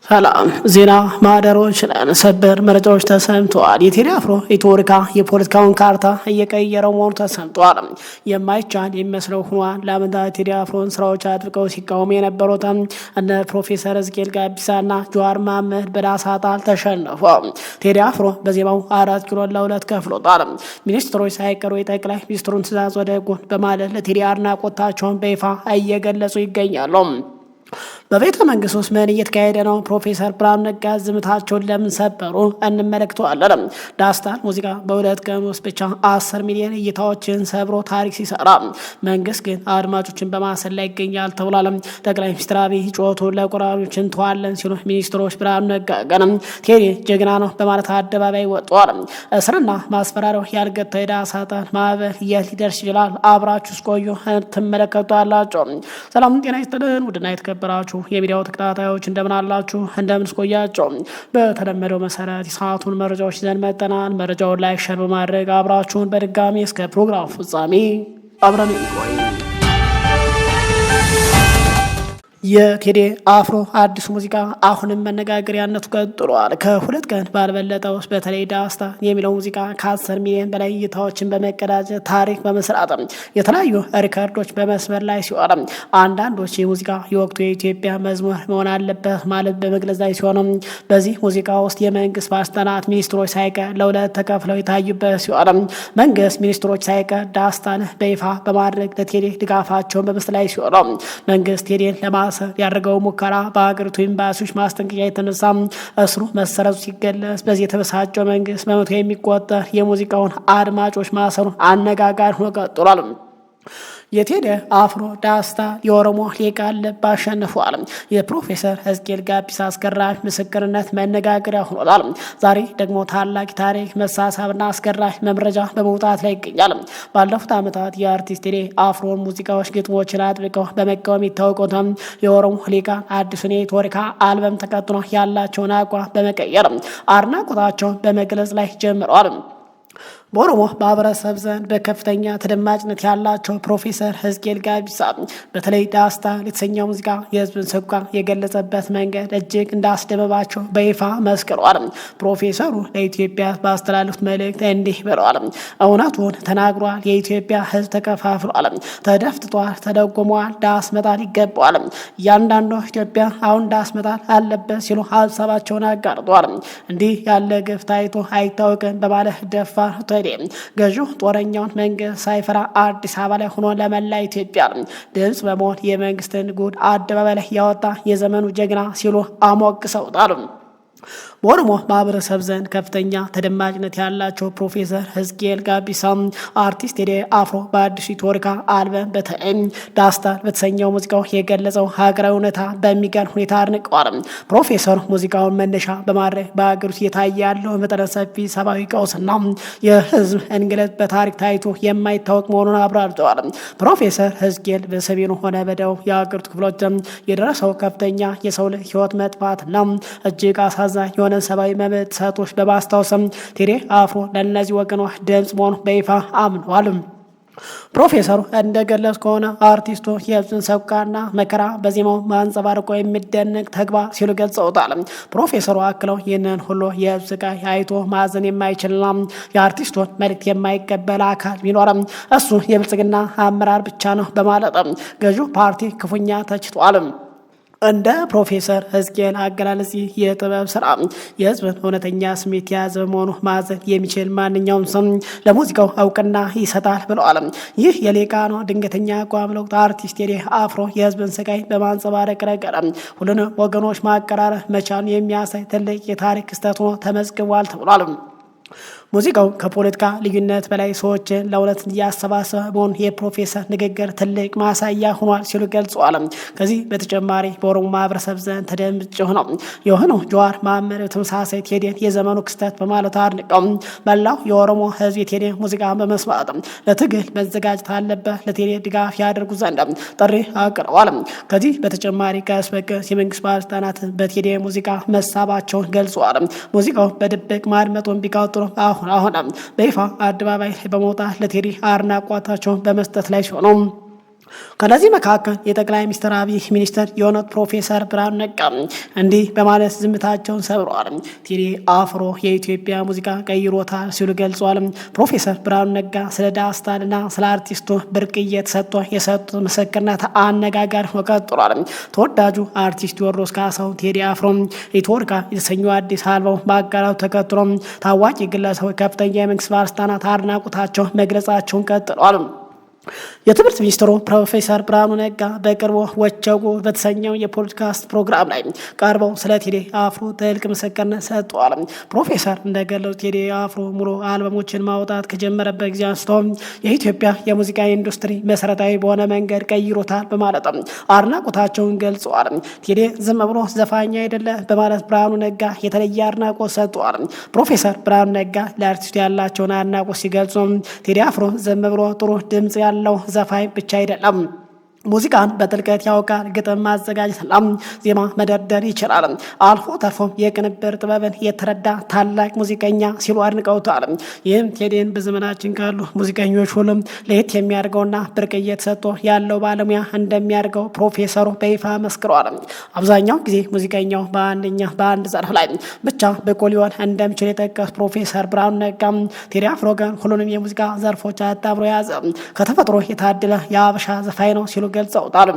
ሰላም ዜና ማህደሮች ሰበር መረጃዎች ተሰምተዋል። የቴዲ አፍሮ ኢትዮሪካ የፖለቲካውን ካርታ እየቀየረው መሆኑ ተሰምቷል። የማይቻል የሚመስለው ሆኗል። ለአመታት ቴዲ አፍሮን ስራዎች አጥብቀው ሲቃወሙ የነበሩት እነ ፕሮፌሰር ሕዝቅኤል ጋቢሳና ጀዋር መሐመድ በዳሳ ጣል ተሸነፉ። ቴዲ አፍሮ በዜማው 4 ኪሎ ለ2 ከፍሎታል። ሚኒስትሮች ሳይቀሩ የጠቅላይ ሚኒስትሩን ትዕዛዝ ወደ ጎን በማለት ለቴዲ አድናቆታቸውን በይፋ እየገለጹ ይገኛሉ። በቤተ መንግስት ውስጥ ምን እየተካሄደ ነው? ፕሮፌሰር ብርሃኑ ነጋ ዝምታቸውን ለምን ሰበሩ? እንመለከተዋለን። ዳስታን ሙዚቃ በሁለት ቀን ውስጥ ብቻ 10 ሚሊዮን እይታዎችን ሰብሮ ታሪክ ሲሰራ መንግስት ግን አድማጮችን በማሰል ላይ ይገኛል ተብሏል። ጠቅላይ ሚኒስትር አብይ ጩኸቱን ለቆራጮች እንተዋለን ሲሉ ሚኒስትሮች ብርሃኑ ነጋ ግን ቴዲ ጀግና ነው በማለት አደባባይ ወጥተዋል። እስርና ማስፈራሪያው ያልገታ የዳሳ ጣል ማዕበል የት ሊደርስ ይችላል? አብራችሁ ቆዩ ትመለከቷላችሁ። ሰላም ጤና ይስጥልን ውድና የተከበራችሁ የሚዲያው ተከታታዮች እንደምን አላችሁ? እንደምን ስቆያችሁ? በተለመደው መሰረት የሰዓቱን መረጃዎች ይዘን መጥተናል። መረጃውን ላይክ፣ ሼር በማድረግ አብራችሁን በድጋሚ እስከ ፕሮግራሙ ፍጻሜ አብረን እንቆይ። የቴዲ አፍሮ አዲሱ ሙዚቃ አሁንም መነጋገሪያነቱ ቀጥሏል። ከሁለት ቀን ባልበለጠ ውስጥ በተለይ ዳስታ የሚለው ሙዚቃ ከ10 ሚሊዮን በላይ እይታዎችን በመቀዳጀት ታሪክ በመስራት የተለያዩ ሪከርዶች በመስመር ላይ ሲሆን አንዳንዶች የሙዚቃ የወቅቱ የኢትዮጵያ መዝሙር መሆን አለበት ማለት በመግለጽ ላይ ሲሆኑ በዚህ ሙዚቃ ውስጥ የመንግስት ባለስልጣናት ሚኒስትሮች ሳይቀር ለሁለት ተከፍለው የታዩበት ሲሆን መንግስት ሚኒስትሮች ሳይቀር ዳስታን በይፋ በማድረግ ለቴዲ ድጋፋቸውን በመስጠት ላይ ሲሆኑ መንግስት ቴዲን ለማ ያደረገው ሙከራ በሀገሪቱ ኤምባሲዎች ማስጠንቀቂያ የተነሳ እስሩ መሰረዙ ሲገለጽ በዚህ የተበሳጨው መንግስት በመቶ የሚቆጠር የሙዚቃውን አድማጮች ማሰሩን አነጋጋሪ ሆኖ ቀጥሏል። የቴዲ አፍሮ ዳስታ የኦሮሞ ሊቃን ልብ አሸንፏል። የፕሮፌሰር ሕዝቅኤል ጋቢሳ አስገራሚ ምስክርነት መነጋገሪያ ሆኗል። ዛሬ ደግሞ ታላቅ ታሪክ መሳሳብና አስገራሚ መረጃ በመውጣት ላይ ይገኛል። ባለፉት ዓመታት የአርቲስት ቴዲ አፍሮን ሙዚቃዎች ግጥሞችን አጥብቀው በመቃወም የሚታወቁት የኦሮሞ ሊቃን አዲሱን የኢትዮሪካ አልበም ተከትሎ ያላቸውን አቋም በመቀየር አድናቆታቸውን በመግለጽ ላይ ጀምረዋል። በኦሮሞ ማህበረሰብ ዘንድ በከፍተኛ ተደማጭነት ያላቸው ፕሮፌሰር ሕዝቅኤል ጋቢሳ በተለይ ዳስታ የተሰኘው ሙዚቃ የህዝብን ሰቆቃ የገለጸበት መንገድ እጅግ እንዳስደመማቸው በይፋ መስክረዋል። ፕሮፌሰሩ ለኢትዮጵያ ባስተላለፉት መልእክት እንዲህ ብለዋል። እውነቱን ተናግሯል። የኢትዮጵያ ህዝብ ተከፋፍሏል፣ ተደፍጥጧል፣ ተደጎሟል። ዳስ መጣል ይገባዋል። እያንዳንዱ ኢትዮጵያ አሁን ዳስ መጣል አለበት ሲሉ ሀሳባቸውን አጋርጠዋል። እንዲህ ያለ ግፍ ታይቶ አይታወቅም በማለት ደፋር ገዢው ጦረኛውን መንግስት ሳይፈራ አዲስ አበባ ላይ ሆኖ ለመላ ኢትዮጵያ ድምጽ በመሆን የመንግስትን ጉድ አደባባይ ላይ ያወጣ የዘመኑ ጀግና ሲሉ አሞግሰውታል። በኦሮሞ ማህበረሰብ ዘንድ ከፍተኛ ተደማጭነት ያላቸው ፕሮፌሰር ሕዝቅኤል ጋቢሳ አርቲስት ቴዲ አፍሮ በአዲሱ ኢትዮሪካ አልበም በተለይም ዳስታን በተሰኘው ሙዚቃው የገለጸው ሀገራዊ እውነታ በሚገርም ሁኔታ አድንቀዋል። ፕሮፌሰሩ ሙዚቃውን መነሻ በማድረግ በሀገሪቱ እየታየ ያለው መጠነ ሰፊ ሰብአዊ ቀውስና የህዝብ እንግልት በታሪክ ታይቶ የማይታወቅ መሆኑን አብራርተዋል። ፕሮፌሰር ሕዝቅኤል በሰሜኑ ሆነ በደቡብ የሀገሪቱ ክፍሎች የደረሰው ከፍተኛ የሰው ልጅ ህይወት መጥፋትና እጅግ አሳዛኝ የሆነ ሰብአዊ መብት ጥሰቶች በማስታወስም ቴዲ አፍሮ ለእነዚህ ወገኖች ድምጽ መሆኑ በይፋ አምኗል። ፕሮፌሰሩ እንደገለጹ ከሆነ አርቲስቱ የህዝብን ሰቆቃና መከራ በዜማው ማንጸባርቆ የሚደነቅ ተግባር ሲሉ ገልጸውታል። ፕሮፌሰሩ አክለው ይህንን ሁሉ የህዝብ ስቃይ አይቶ ማዘን የማይችልና የአርቲስቱን መልእክት የማይቀበል አካል ቢኖርም እሱ የብልጽግና አመራር ብቻ ነው በማለት ገዢው ፓርቲ ክፉኛ ተችቷል። እንደ ፕሮፌሰር ሕዝቅኤል አገላለጽ የጥበብ ስራ የህዝብን እውነተኛ ስሜት የያዘ በመሆኑ ማዘን የሚችል ማንኛውም ሰው ለሙዚቃው እውቅና ይሰጣል ብለዋል። ይህ የሊቃኑ ድንገተኛ አቋም ለውጥ አርቲስት ቴዲ አፍሮ የህዝብን ስቃይ በማንጸባረቅ ረገድ ሁሉንም ወገኖች ማቀራረብ መቻሉን የሚያሳይ ትልቅ የታሪክ ክስተት ሆኖ ተመዝግቧል ተብሏል። ሙዚቃው ከፖለቲካ ልዩነት በላይ ሰዎችን ለእውነት እያሰባሰበ መሆኑን የፕሮፌሰር ንግግር ትልቅ ማሳያ ሆኗል ሲሉ ገልጸዋል። ከዚህ በተጨማሪ በኦሮሞ ማህበረሰብ ዘንድ ተደምጭ ሆነው የሆነው ጀዋር መሐመድ ተመሳሳይ ቴዲን የዘመኑ ክስተት በማለት አድንቀው መላው የኦሮሞ ህዝብ የቴዲ ሙዚቃ በመስማት ለትግል መዘጋጀት አለበት፣ ለቴዲ ድጋፍ ያደርጉ ዘንድ ጥሪ አቅርበዋል። ከዚህ በተጨማሪ ቀስ በቀስ የመንግስት ባለስልጣናት በቴዲ ሙዚቃ መሳባቸውን ገልጸዋል። ሙዚቃው በድብቅ ማድመጡን ቢቀጥሉ አሁን በይፋ አደባባይ በመውጣት ለቴዲ አድናቆታቸውን በመስጠት ላይ ሲሆኑ ከነዚህ መካከል የጠቅላይ ሚኒስትር አብይ ሚኒስትር የሆኑት ፕሮፌሰር ብርሃኑ ነጋ እንዲህ በማለት ዝምታቸውን ሰብረዋል። ቴዲ አፍሮ የኢትዮጵያ ሙዚቃ ቀይሮታል ሲሉ ገልጸዋል። ፕሮፌሰር ብርሃኑ ነጋ ስለ ዳስታልና ስለ አርቲስቱ ብርቅዬ ተሰጥቶ የሰጡት ምስክርነት አነጋጋሪ ሆኖ ቀጥሏል። ተወዳጁ አርቲስት ቴዎድሮስ ካሳሁን ቴዲ አፍሮ ኢትዮርካ የተሰኘው አዲስ አልበም ማጋራቱ ተከትሎ ታዋቂ ግለሰቦች ከፍተኛ የመንግስት ባለስልጣናት አድናቆታቸው መግለጻቸውን ቀጥለዋል። የትምህርት ሚኒስትሩ ፕሮፌሰር ብርሃኑ ነጋ በቅርቡ ወቸጉ በተሰኘው የፖድካስት ፕሮግራም ላይ ቀርበው ስለ ቴዲ አፍሮ ጥልቅ ምስክርነት ሰጥተዋል። ፕሮፌሰር እንደገለጹት ቴዲ አፍሮ ሙሉ አልበሞችን ማውጣት ከጀመረበት ጊዜ አንስቶ የኢትዮጵያ የሙዚቃ ኢንዱስትሪ መሰረታዊ በሆነ መንገድ ቀይሮታል በማለት አድናቆታቸውን ገልጸዋል። ቴዲ ዝም ብሎ ዘፋኝ አይደለ በማለት ብርሃኑ ነጋ የተለየ አድናቆት ሰጥተዋል። ፕሮፌሰር ብርሃኑ ነጋ ለአርቲስቱ ያላቸውን አድናቆት ሲገልጹ ቴዲ አፍሮ ዝም ብሎ ጥሩ ድምጽ ያለው ዘፋኝ ብቻ አይደለም፣ ሙዚቃን በጥልቀት ያውቃል፣ ግጥም ማዘጋጀትና ዜማ መደርደር ይችላል፣ አልፎ ተርፎም የቅንብር ጥበብን የተረዳ ታላቅ ሙዚቀኛ ሲሉ አድንቀውታል። ይህም ቴዲን በዘመናችን ካሉ ሙዚቀኞች ሁሉም ለየት የሚያደርገውና ብርቅዬ ተሰጥቶ ያለው ባለሙያ እንደሚያደርገው ፕሮፌሰሩ በይፋ መስክረዋል። አብዛኛው ጊዜ ሙዚቀኛው በአንድ ዘርፍ ላይ ብቻ ብቁ ሊሆን እንደሚችል የጠቀሱት ፕሮፌሰር ብርሃኑ ነጋ ቴዲ አፍሮ ግን ሁሉንም የሙዚቃ ዘርፎች አጣምሮ የያዘ ከተፈጥሮ የታደለ የአበሻ ዘፋኝ ነው ሲሉ ገልጸውታል።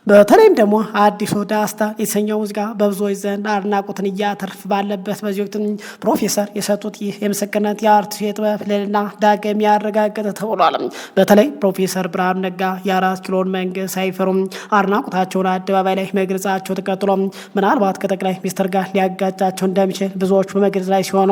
በተለይም ደግሞ አዲሱ ዳስታ የተሰኘው ሙዚቃ በብዙዎች ዘንድ አድናቆትን እያተርፍ ባለበት በዚህ ወቅት ፕሮፌሰር የሰጡት ይህ የምስክርነት የአርቲስቱ የጥበብ ልዕልና ዳግም ያረጋገጠ ተብሏል። በተለይ ፕሮፌሰር ብርሃኑ ነጋ የ4 ኪሎን መንግስት ሳይፈሩም አድናቆታቸውን አደባባይ ላይ መግለጻቸው ተከትሎ ምናልባት ከጠቅላይ ሚኒስትር ጋር ሊያጋጫቸው እንደሚችል ብዙዎቹ በመግለጽ ላይ ሲሆኑ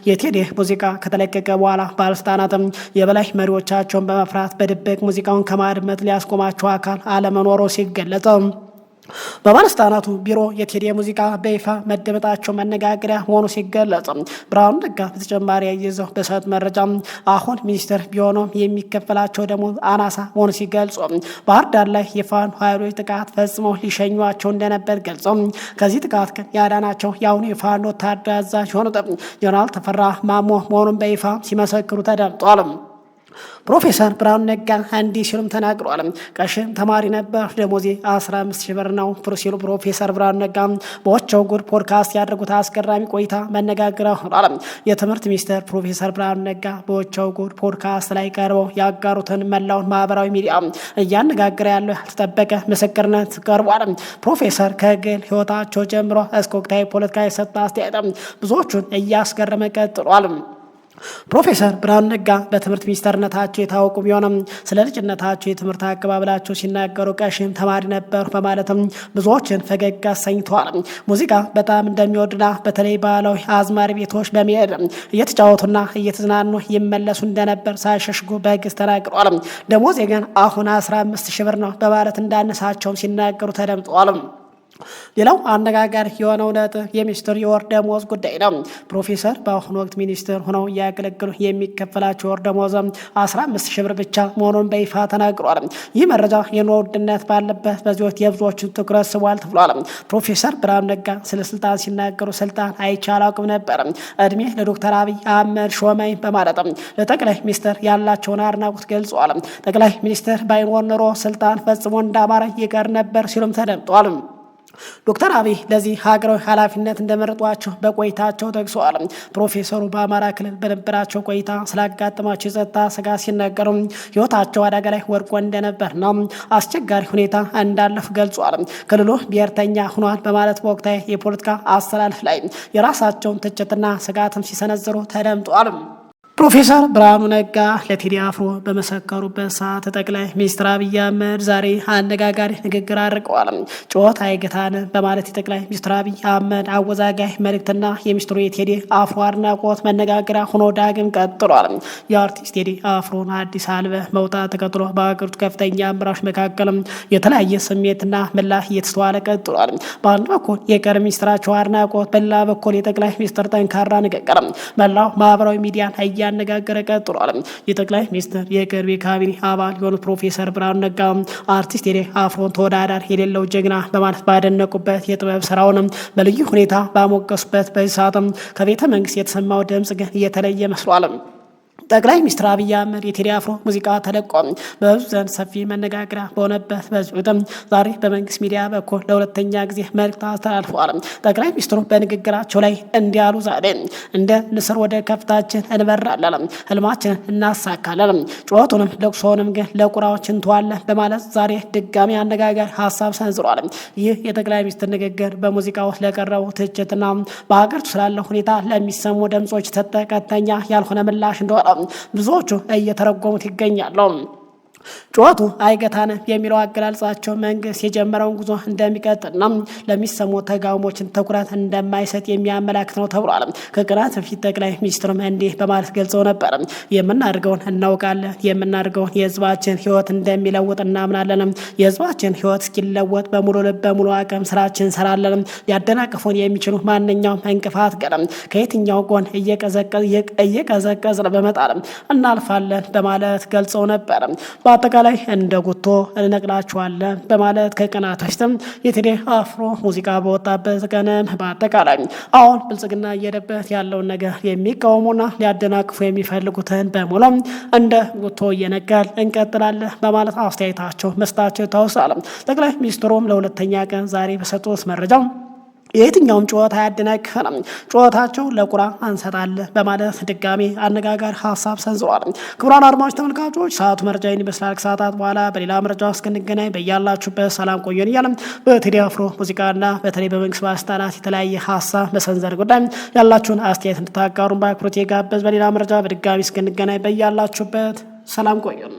የቴዲ ሙዚቃ ከተለቀቀ በኋላ ባለስልጣናትም የበላይ መሪዎቻቸውን በመፍራት በድብቅ ሙዚቃውን ከማድመጥ ሊያስቆማቸው አካል አለመኖሩ ሲገለጽ በባለስልጣናቱ ቢሮ የቴዲ ሙዚቃ በይፋ መደመጣቸው መነጋገሪያ መሆኑ ሲገለጽ ብርሃኑ ነጋ በተጨማሪ ያይዘው በሰጡት መረጃ አሁን ሚኒስትር ቢሆኑም የሚከፈላቸው ደሞዝ አናሳ መሆኑ ሲገልጹ ባህር ዳር ላይ የፋኖ ኃይሎች ጥቃት ፈጽመው ሊሸኟቸው እንደነበር ገልጸው ከዚህ ጥቃት ግን ያዳናቸው የአሁኑ የፋኖ ወታደራዊ አዛዥ የሆኑት ጀነራል ተፈራ ማሞ መሆኑን በይፋ ሲመሰክሩ ተደምጧል። ፕሮፌሰር ብርሃኑ ነጋ እንዲህ ሲሉም ተናግረዋል። ቀሽም ተማሪ ነበር፣ ደሞዜ 15,000 ብር ነው ሲሉ ፕሮፌሰር ብርሃኑ ነጋ በወቸው ጉድ ፖድካስት ያደረጉት አስገራሚ ቆይታ መነጋገሪያ ሆኗል። የትምህርት ሚኒስትር ፕሮፌሰር ብርሃኑ ነጋ በወቸው ጉድ ፖድካስት ላይ ቀርበው ያጋሩትን መላውን ማህበራዊ ሚዲያ እያነጋገረ ያለው ያልተጠበቀ ምስክርነት ቀርቧል። ፕሮፌሰር ከግል ህይወታቸው ጀምሮ እስከ ወቅታዊ ፖለቲካ የሰጠ አስተያየት ብዙዎቹን እያስገረመ ቀጥሏል። ፕሮፌሰር ብርሃኑ ነጋ በትምህርት ሚኒስተርነታቸው የታወቁ ቢሆንም ስለ ልጅነታቸው የትምህርት አቀባበላቸው ሲናገሩ ቀሽም ተማሪ ነበሩ በማለትም ብዙዎችን ፈገግ አሰኝተዋል። ሙዚቃ በጣም እንደሚወዱና በተለይ ባህላዊ አዝማሪ ቤቶች በመሄድ እየተጫወቱና እየተዝናኑ ይመለሱ እንደነበር ሳይሸሽጉ በግልጽ ተናግረዋል። ደሞዜ ግን አሁን 15,000 ብር ነው በማለት እንዳነሳቸውም ሲናገሩ ተደምጠዋል። ሌላው አነጋጋሪ የሆነው ነጥብ የሚኒስትር የወር ደሞዝ ጉዳይ ነው። ፕሮፌሰር በአሁኑ ወቅት ሚኒስትር ሆነው እያገለገሉ የሚከፈላቸው የወር ደሞዝ 15,000 ብር ብቻ መሆኑን በይፋ ተናግሯል። ይህ መረጃ የኑሮ ውድነት ባለበት በዚህ ወቅት የብዙዎችን ትኩረት ስቧል ተብሏል። ፕሮፌሰር ብርሃኑ ነጋ ስለ ስልጣን ሲናገሩ ስልጣን አይቼ አላውቅም ነበር፣ እድሜ ለዶክተር አብይ አህመድ ሾመኝ በማለት ለጠቅላይ ሚኒስትር ያላቸውን አድናቆት ገልጸዋል። ጠቅላይ ሚኒስትር ባይኖር ኖሮ ስልጣን ፈጽሞ እንዳማረኝ ይቀር ነበር ሲሉም ተደምጧል። ዶክተር አብይ ለዚህ ሀገራዊ ኃላፊነት እንደመረጧቸው በቆይታቸው ጠቅሰዋል። ፕሮፌሰሩ በአማራ ክልል በነበራቸው ቆይታ ስላጋጠማቸው የጸጥታ ስጋት ሲናገሩ ሕይወታቸው አደጋ ላይ ወድቆ እንደነበር ነው አስቸጋሪ ሁኔታ እንዳለፉ ገልጿል። ክልሉ ብሔርተኛ ሆኗል በማለት በወቅታዊ የፖለቲካ አስተላለፍ ላይ የራሳቸውን ትችትና ስጋትም ሲሰነዝሩ ተደምጧል። ፕሮፌሰር ብርሃኑ ነጋ ለቴዲ አፍሮ በመሰከሩበት ሰዓት ጠቅላይ ሚኒስትር አብይ አህመድ ዛሬ አነጋጋሪ ንግግር አድርገዋል። ጩኸት አይገታንም በማለት የጠቅላይ ሚኒስትር አብይ አህመድ አወዛጋይ መልእክትና የሚኒስትሩ የቴዲ አፍሮ አድናቆት መነጋገሪያ ሆኖ ዳግም ቀጥሏል። የአርቲስት ቴዲ አፍሮን አዲስ አልበም መውጣት ተከትሎ በሀገሪቱ ከፍተኛ አመራሮች መካከል የተለያየ ስሜትና ምላሽ እየተስተዋለ ቀጥሏል። በአንድ በኩል የቀድሞ ሚኒስትራቸው አድናቆት፣ በሌላ በኩል የጠቅላይ ሚኒስትር ጠንካራ ንግግር መላው ማህበራዊ ሚዲያን እያነጋገረ ቀጥሏል። የጠቅላይ ሚኒስትር የቅርብ ካቢኔ አባል የሆኑት ፕሮፌሰር ብርሃኑ ነጋ አርቲስት ቴዲ አፍሮን ተወዳዳሪ የሌለው ጀግና በማለት ባደነቁበት የጥበብ ስራውንም በልዩ ሁኔታ ባሞገሱበት በዚህ ሰዓትም ከቤተ መንግስት የተሰማው ድምጽ ግን እየተለየ መስሏል። ጠቅላይ ሚኒስትር አብይ አህመድ የቴዲ አፍሮ ሙዚቃ ተለቆ በህዝብ ዘንድ ሰፊ መነጋገሪያ በሆነበት በዚህ ወቅትም ዛሬ በመንግስት ሚዲያ በኩል ለሁለተኛ ጊዜ መልእክት አስተላልፈዋል። ጠቅላይ ሚኒስትሩ በንግግራቸው ላይ እንዲህ አሉ። ዛሬ እንደ ንስር ወደ ከፍታችን እንበራለን፣ ህልማችንን እናሳካለን፣ ጩኸቱንም ለቅሶውንም ግን ለቁራዎች እንተዋለን በማለት ዛሬ ድጋሚ አነጋጋሪ ሀሳብ ሰንዝሯል። ይህ የጠቅላይ ሚኒስትር ንግግር በሙዚቃ ውስጥ ለቀረቡ ትችትና በሀገሪቱ ስላለው ሁኔታ ለሚሰሙ ድምጾች ተቀጥተኛ ያልሆነ ምላሽ እንደሆነ ብዙዎቹ እየተረጎሙት ይገኛሉ። ጩኸቱ አይገታንም የሚለው አገላለጻቸው መንግስት የጀመረውን ጉዞ እንደሚቀጥልና ለሚሰሙ ተቃውሞችን ትኩረት እንደማይሰጥ የሚያመላክት ነው ተብሏል። ከቀናት በፊት ጠቅላይ ሚኒስትሩም እንዲህ በማለት ገልጸው ነበር። የምናደርገውን እናውቃለን፣ የምናደርገውን የህዝባችን ህይወት እንደሚለውጥ እናምናለን። የህዝባችን ህይወት እስኪለወጥ በሙሉ ልብ በሙሉ አቅም ስራችን እንሰራለን። ሊያደናቅፉን የሚችሉ ማንኛውም እንቅፋት ገለም ከየትኛው ጎን እየቀዘቀዝ በመጣል እናልፋለን በማለት ገልጸው ነበር። በአጠቃላይ እንደ ጉቶ እንነቅላችኋለን በማለት ከቀናት በፊትም የቴዲ አፍሮ ሙዚቃ በወጣበት ቀንም በአጠቃላይ አሁን ብልጽግና እየሄደበት ያለውን ነገር የሚቃወሙና ሊያደናቅፉ የሚፈልጉትን በሙሉ እንደ ጉቶ እየነቀል እንቀጥላለን በማለት አስተያየታቸው መስጠታቸው ይታወሳል። ጠቅላይ ሚኒስትሩም ለሁለተኛ ቀን ዛሬ በሰጡት መረጃ የትኛውም ጩኸት አያደናቅፈንም፣ ጩኸታቸው ለቁራ አንሰጣለን በማለት ድጋሚ አነጋጋሪ ሀሳብ ሰንዝረዋል። ክቡራን አድማጭ ተመልካቾች ሰዓቱ መረጃ ይመስላል። ከሰዓታት በኋላ በሌላ መረጃ እስክንገናኝ በያላችሁበት ሰላም ቆየን እያለም በቴዲ አፍሮ ሙዚቃና በተለይ በመንግስት ባለስልጣናት የተለያየ ሀሳብ መሰንዘር ጉዳይ ያላችሁን አስተያየት እንድታጋሩን በአክብሮት የጋበዝ። በሌላ መረጃ በድጋሚ እስክንገናኝ በያላችሁበት ሰላም ቆየን።